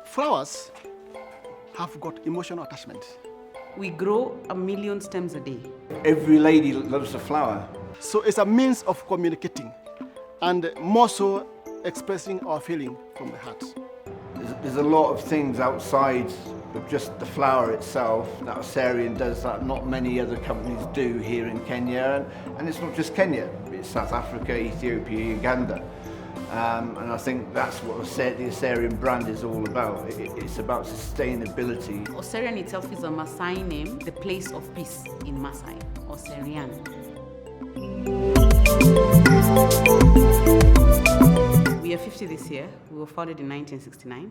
Flowers have got emotional attachment. We grow 1 million stems a day. Every lady loves a flower. So it's a means of communicating and more so expressing our feeling from the heart. There's a lot of things outside of just the flower itself that Oserian does that not many other companies do here in Kenya. And it's not just Kenya, it's South Africa, Ethiopia, Uganda. And I think that's what the Oserian brand is all about. It's about sustainability. Osirian itself is a Maasai name, the place of peace in Maasai, Oserian. We are 50 this year. We were founded in 1969.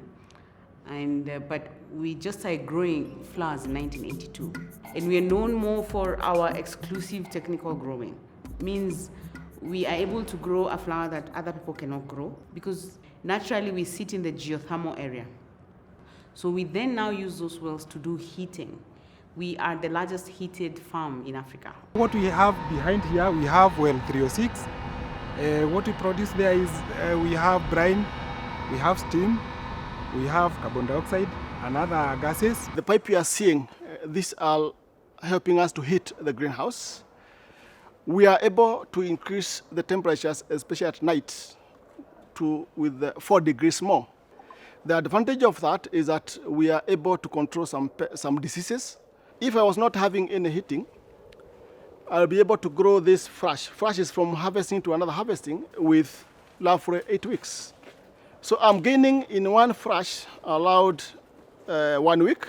But we just started growing flowers in 1982. And we are known more for our exclusive technical growing. Means we are able to grow a flower that other people cannot grow because naturally we sit in the geothermal area. So we then now use those wells to do heating. We are the largest heated farm in Africa. What we have behind here, we have well 306. What we produce there is we have brine, we have steam, we have carbon dioxide and other gases. The pipe you are seeing, these are helping us to heat the greenhouse. We are able to increase the temperatures, especially at night, with 4 degrees more. The advantage of that is that we are able to control some diseases. If I was not having any heating, I'll be able to grow this fresh. Fresh is from harvesting to another harvesting with roughly 8 weeks. So I'm gaining in one fresh allowed 1 week.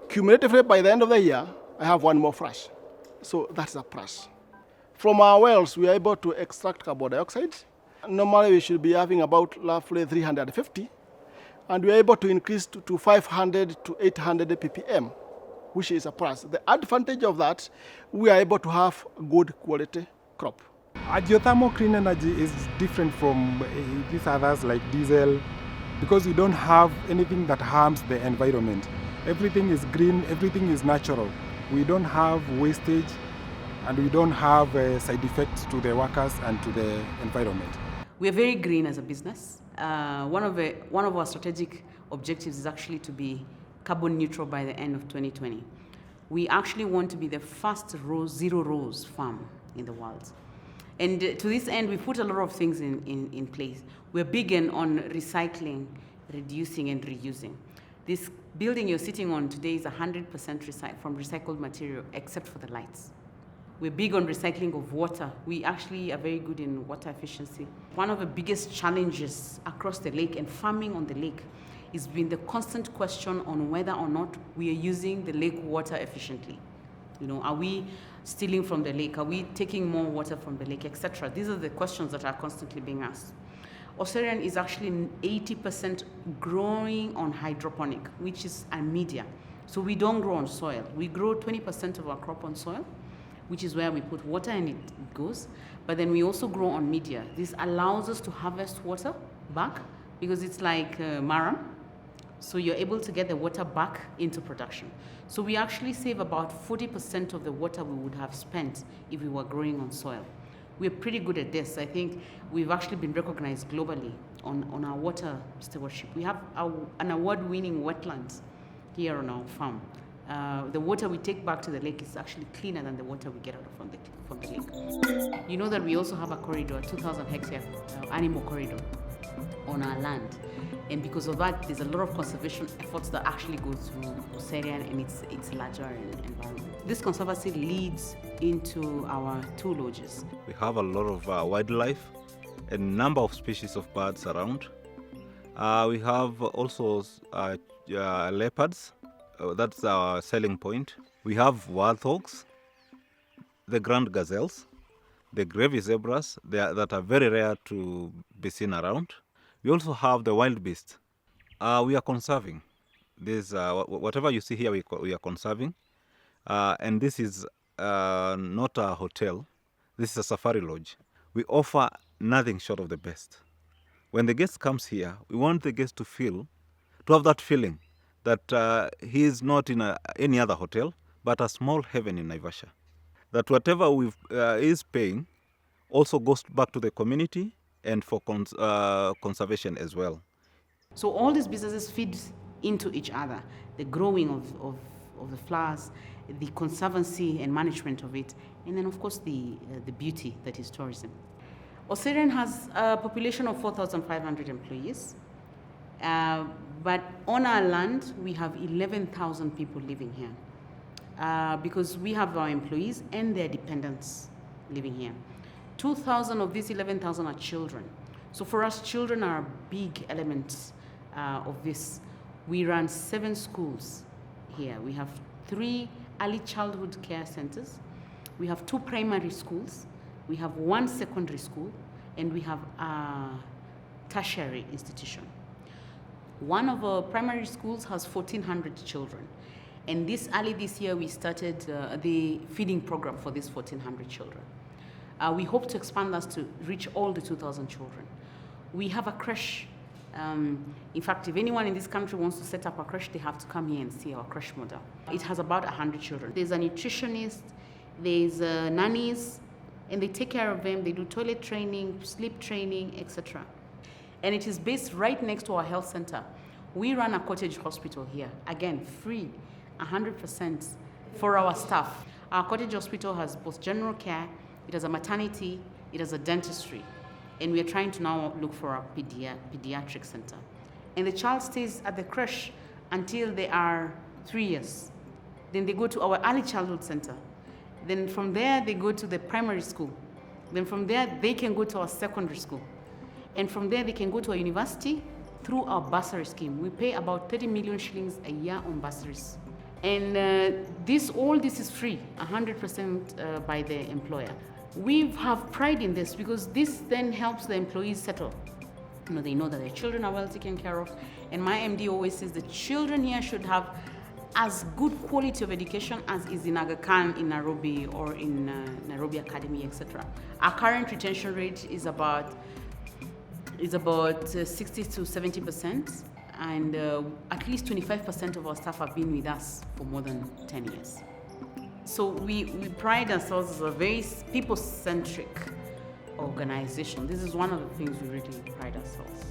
Cumulatively, by the end of the year, I have one more fresh. So that's a plus. From our wells, we are able to extract carbon dioxide. Normally, we should be having about roughly 350, and we are able to increase to 500 to 800 ppm, which is a plus. The advantage of that, we are able to have good quality crop. Geothermal clean energy is different from these others like diesel because we don't have anything that harms the environment. Everything is green, everything is natural. We don't have wastage and we don't have side effects to the workers and to the environment. We are very green as a business. One of our strategic objectives is actually to be carbon neutral by the end of 2020. We actually want to be the first zero rose farm in the world. And to this end, we put a lot of things in place. We're big on recycling, reducing, and reusing. This building you're sitting on today is 100% from recycled material, except for the lights. We're big on recycling of water. We actually are very good in water efficiency. One of the biggest challenges across the lake and farming on the lake has been the constant question on whether or not we are using the lake water efficiently. Are we stealing from the lake? Are we taking more water from the lake, etc.? These are the questions that are constantly being asked. Osirian is actually 80% growing on hydroponic, which is a media. So we don't grow on soil. We grow 20% of our crop on soil, which is where we put water and it goes. But then we also grow on media. This allows us to harvest water back because it's like maram. So you're able to get the water back into production. So we actually save about 40% of the water we would have spent if we were growing on soil. We're pretty good at this. I think we've actually been recognized globally on our water stewardship. We have an award-winning wetlands here on our farm. The water we take back to the lake is actually cleaner than the water we get out from the lake. You know that we also have a corridor, 2,000 hectare animal corridor on our land. And because of that, there's a lot of conservation efforts that actually go through Oserian and its larger environment. This conservancy leads into our 2 lodges. We have a lot of wildlife, a number of species of birds around. We have also leopards. That's our selling point. We have warthogs, the grand gazelles, the gravy zebras that are very rare to be seen around. We also have the wild beasts. We are conserving. Whatever you see here, we are conserving. And this is not a hotel. This is a safari lodge. We offer nothing short of the best. When the guest comes here, we want the guest to have that feeling that he is not in any other hotel, but a small heaven in Naivasha. That whatever is paying also goes back to the community and for conservation as well. So all these businesses feed into each other, the growing of the flowers, the conservancy and management of it, and then of course the beauty that is tourism. Osirian has a population of 4,500 employees, but on our land we have 11,000 people living here because we have our employees and their dependents living here. 2,000 of these 11,000 are children. So for us, children are a big element of this. We run 7 schools here. We have 3 early childhood care centers. We have 2 primary schools. We have 1 secondary school, and we have a tertiary institution. One of our primary schools has 1,400 children. And this year, we started the feeding program for these 1,400 children. We hope to expand that to reach all the 2,000 children. We have a creche. In fact, if anyone in this country wants to set up a creche, they have to come here and see our creche model. It has about 100 children. There's a nutritionist, there's nannies, and they take care of them. They do toilet training, sleep training, etc. And it is based right next to our health center. We run a cottage hospital here. Again, free, 100% for our staff. Our cottage hospital has both general care, it has a maternity, it has a dentistry. And we are trying to now look for a pediatric center. And the child stays at the creche until they are 3 years. Then they go to our early childhood center. Then from there, they go to the primary school. Then from there, they can go to our secondary school. And from there, they can go to a university through our bursary scheme. We pay about 30 million shillings a year on bursaries. And all this is free, 100% by the employer. We have pride in this because this then helps the employees settle. They know that their children are well taken care of. And my MD always says the children here should have as good quality of education as is in Aga Khan in Nairobi or in Nairobi Academy, etc. Our current retention rate is about 60 to 70%, and at least 25% of our staff have been with us for more than 10 years. So we pride ourselves as a very people-centric organization. This is one of the things we really pride ourselves.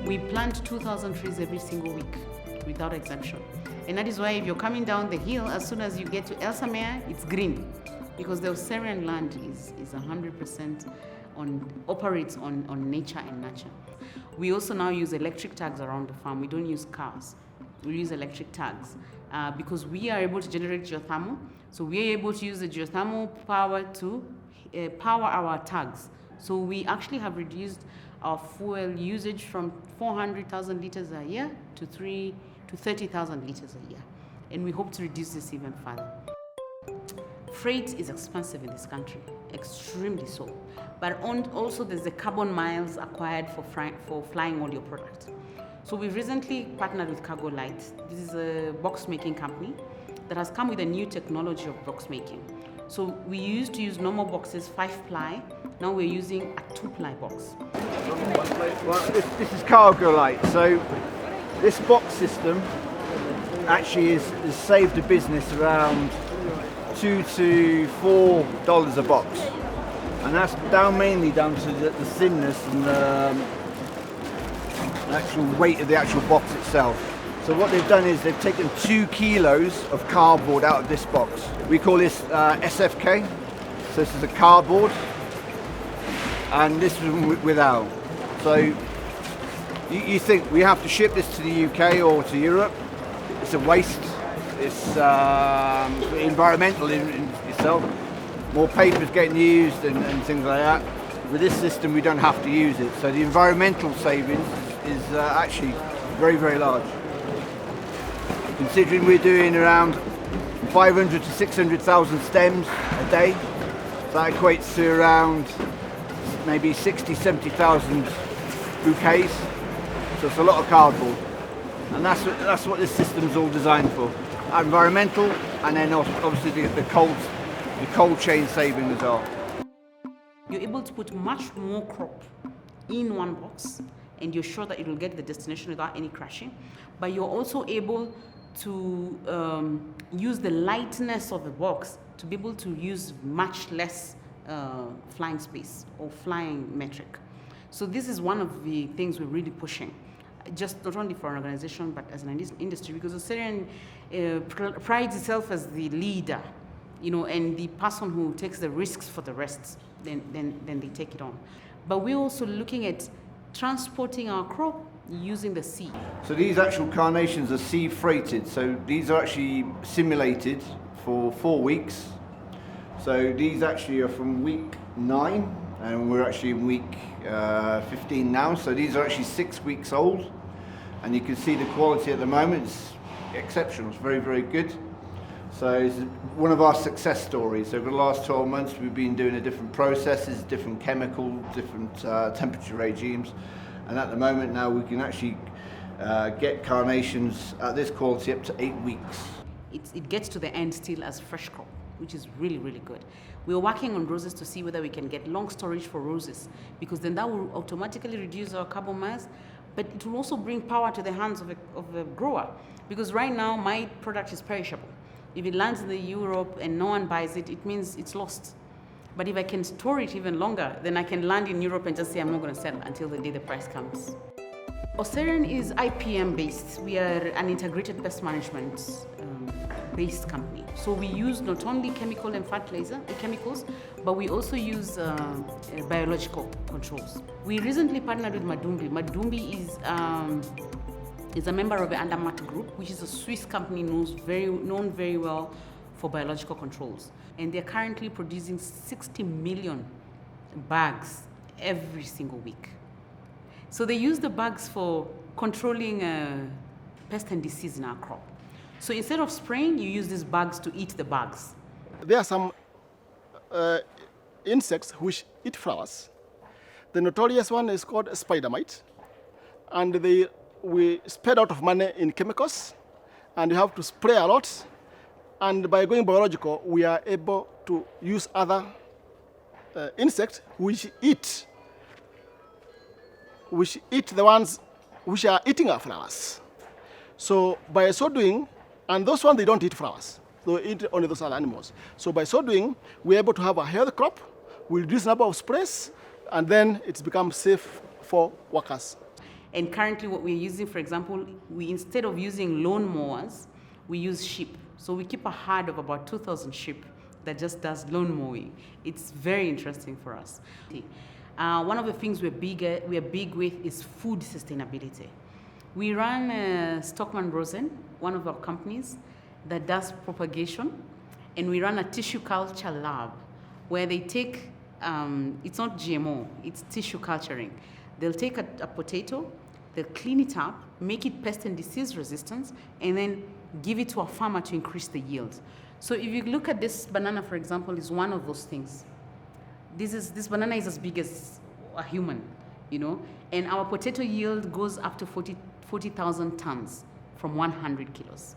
We plant 2,000 trees every single week without exemption. And that is why if you're coming down the hill, as soon as you get to El Samea, it's green, because the Oserian land is 100% operates on nature and nurture. We also now use electric tags around the farm. We don't use cars. We use electric tags because we are able to generate geothermal. So we are able to use the geothermal power to power our tags. So we actually have reduced our fuel usage from 400,000 liters a year to 30,000 liters a year. And we hope to reduce this even further. Freight is expensive in this country, extremely so. But also there's the carbon miles acquired for flying all your product. So we recently partnered with Cargo Light. This is a box making company that has come with a new technology of box making. So we used to use normal boxes, 5-ply. Now we're using a 2-ply box. Well, this is Cargo Light. So this box system actually has saved the business around $2 to $4 a box. And that's mainly down to the thinness and the actual weight of the actual box itself. So what they've done is they've taken 2 kilos of cardboard out of this box. We call this SFK. So this is a cardboard, and this is without. So you think we have to ship this to the UK or to Europe? It's a waste. It's environmental in itself. More paper is getting used and things like that. With this system, we don't have to use it. So the environmental savings is actually very, very large. Considering we're doing around 500 to 600,000 stems a day, so that equates to around maybe 60, 70,000 bouquets. So it's a lot of cardboard. And that's what this system's all designed for. Environmental, and then obviously the cold chain saving as well. You're able to put much more crop in one box, and you're sure that it will get to the destination without any crashing. But you're also able to use the lightness of the box to be able to use much less flying space or flying metric. So this is one of the things we're really pushing. just not only for an organization, but as an industry, because Osirian prides itself as the leader, and the person who takes the risks for the rest, then they take it on. But we're also looking at transporting our crop using the sea. So these actual carnations are sea freighted. So these are actually simulated for 4 weeks. So these actually are from week 9, and we're actually in week 15 now. So these are actually 6 weeks old, and you can see the quality at the moment is exceptional. It's very, very good. So it's one of our success stories. Over the last 12 months, we've been doing different processes, different chemicals, different temperature regimes. And at the moment now, we can actually get carnations at this quality up to 8 weeks. It gets to the end still as fresh crop, which is really, really good. We're working on roses to see whether we can get long storage for roses, because then that will automatically reduce our carbon mass, but it will also bring power to the hands of a grower. Because right now, my product is perishable. If it lands in Europe and no one buys it, it means it's lost. But if I can store it even longer, then I can land in Europe and just say I'm not going to sell until the day the price comes. Oserian is IPM based. We are an integrated pest management based company. So we use not only chemical and fertilizer chemicals, but we also use biological controls. We recently partnered with Madumbi. Madumbi is a member of the Andermatt Group, which is a Swiss company known very well for biological controls. And they're currently producing 60 million bags every single week. So they use the bags for controlling pest and disease in our crop. So instead of spraying, you use these bags to eat the bugs. There are some insects which eat flowers. The notorious one is called spider mite, and we spend out of money in chemicals, and you have to spray a lot. And by going biological, we are able to use other insects which eat the ones which are eating our flowers. So by so doing, and those ones, they don't eat flowers. They eat only those other animals. So by so doing, we're able to have a healthy crop, we reduce the number of sprays, and then it's become safe for workers. And currently what we're using, for example, instead of using lawn mowers, we use sheep. So we keep a herd of about 2,000 sheep that just does lawn mowing. It's very interesting for us. One of the things we're big with is food sustainability. We run Stockman Rosen, one of our companies that does propagation, and we run a tissue culture lab where they take, it's not GMO, it's tissue culturing. They'll take a potato, they'll clean it up, make it pest and disease resistant, and then give it to a farmer to increase the yield. So if you look at this banana, for example, is one of those things. This banana is as big as a human, and our potato yield goes up to 40,000 tons from 100 kilos,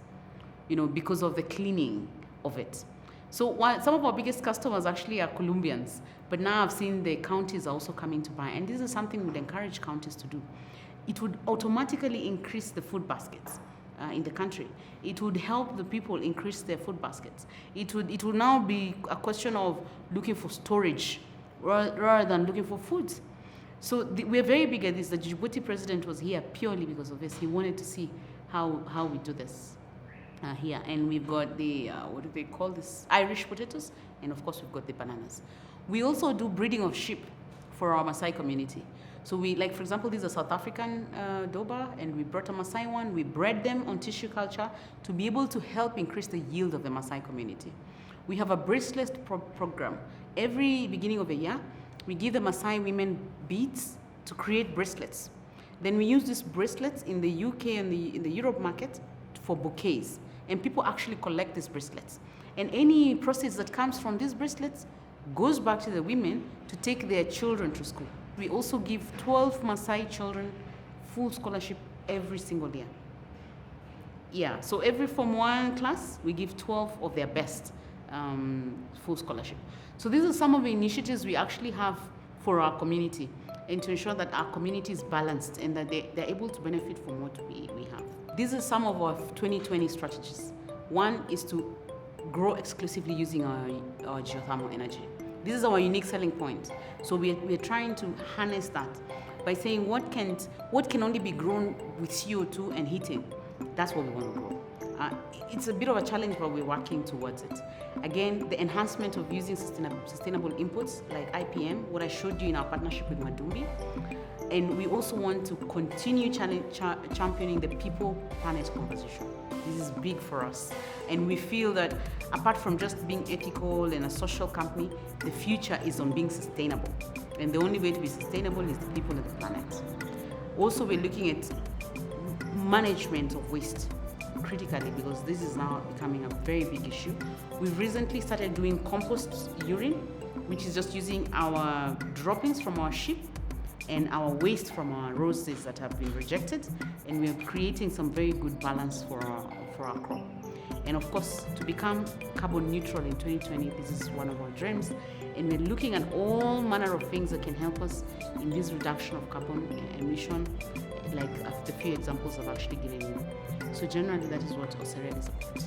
because of the cleaning of it. So some of our biggest customers actually are Colombians, but now I've seen the counties are also coming to buy, and this is something we'd encourage counties to do. It would automatically increase the food baskets in the country. It would help the people increase their food baskets. It would now be a question of looking for storage rather than looking for food. So we're very big at this. The Djibouti president was here purely because of this. He wanted to see how we do this here. And we've got the, what do they call this? Irish potatoes. And of course, we've got the bananas. We also do breeding of sheep for our Maasai community. So for example, these are South African Doba, and we brought a Maasai one. We bred them on tissue culture to be able to help increase the yield of the Maasai community. We have a bracelet program. Every beginning of the year, we give the Maasai women beads to create bracelets. Then we use these bracelets in the UK and in the Europe market for bouquets. And people actually collect these bracelets. And any proceeds that comes from these bracelets goes back to the women to take their children to school. We also give 12 Maasai children full scholarship every single year. Yeah, so every Form 1 class, we give 12 of their best full scholarship. So these are some of the initiatives we actually have for our community, and to ensure that our community is balanced and that they're able to benefit from what we have. These are some of our 2020 strategies. One is to grow exclusively using our geothermal energy. This is our unique selling point. So we're trying to harness that. by saying what can only be grown with CO2 and heating. That's what we want to grow. It's a bit of a challenge, but we're working towards it. Again, the enhancement of using sustainable inputs like IPM, what I showed you in our partnership with Madumbi. And we also want to continue championing the people-planet composition. This is big for us. And we feel that apart from just being ethical and a social company, the future is on being sustainable. And the only way to be sustainable is the people and the planet. Also, we're looking at management of waste critically, because this is now becoming a very big issue. We've recently started doing compost urine, which is just using our droppings from our sheep and our waste from our roses that have been rejected, and we're creating some very good balance for our crop. And of course, to become carbon neutral in 2020, this is one of our dreams, and we're looking at all manner of things that can help us in this reduction of carbon emission, like the few examples I've actually given you. So generally, that is what Osirian is about.